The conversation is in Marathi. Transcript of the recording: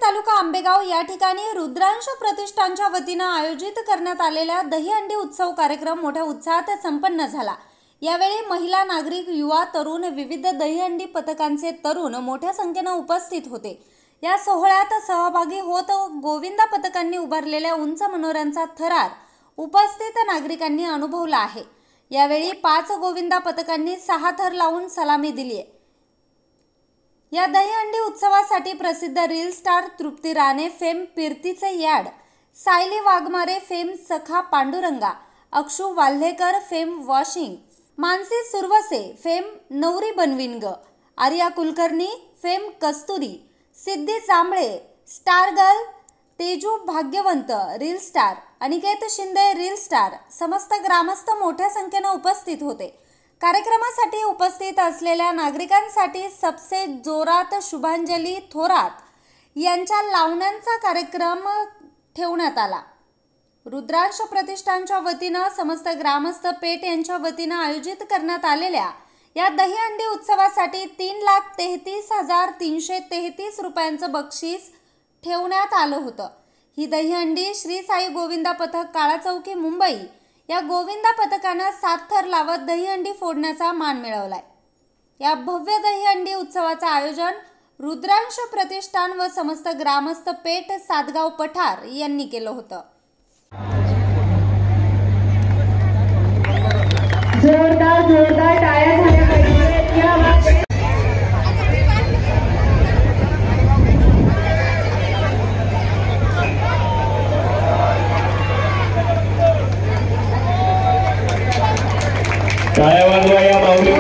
तालुका आंबेगाव या ठिकाणी रुद्रांश प्रतिष्ठानच्या वतीने आयोजित करण्यात आलेला दहीहंडी उत्सव कार्यक्रम मोठ्या उत्साहात संपन्न झाला। यावेळी महिला, नागरिक, युवा, तरुण, विविध दहीहंडी पथकांचे तरुण मोठ्या संख्येने उपस्थित होते। या सोहळ्यात सहभागी होत गोविंदा पथकांनी उभारलेल्या उंच मनोऱ्यांचा थरार उपस्थित नागरिकांनी अनुभवला आहे। यावेळी 5 गोविंदा पथकांनी 6 थर लावून सलामी दिली आहे। या दहीहंडी उत्सवासाठी प्रसिद्ध reel star Trupti Rane, fame पिरतीचे याड, सायली वाघमारे, फेम सखा Panduranga, Akshu Walhekar, fame washing, Mansi Suravase, fame नवरी बनविंग, Arya Kulkarni, fame Kasturi, Siddhi Jambhale, star girl, Teju Bhagyawant, reel star, Aniket Shinde, reel star, समस्त ग्रामस्थ मोठ्या संख्येने उपस्थित होते। कार्यक्रमासाठी उपस्थित असलेल्या नागरिकांसाठी सबसे जोरात शुभांजली थोरात यांच्या लावण्यांचा कार्यक्रम ठेवण्यात आला। रुद्रांश प्रतिष्ठानच्या वतीने समस्त ग्रामस्थ पेठ यांच्या वतीने आयोजित करण्यात आलेल्या या दहीहंडी उत्सवासाठी 3,33,333 रुपयांचं बक्षीस ठेवण्यात आलं होतं। ही दहीहंडी श्री साई गोविंदा पथक, काळा चौकी, मुंबई या गोविंदा पथकानं 7 थर लावत दहीहंडी फोडण्याचा मान मिळवलाय। या भव्य दहीहंडी उत्सवाचं आयोजन रुद्रांश प्रतिष्ठान व समस्त ग्रामस्थ पेठ सातगाव पठार यांनी केलं होतं। जोरदार टाळ्या झाल्या पाहिजे। टाळ्या वाजवा या माऊली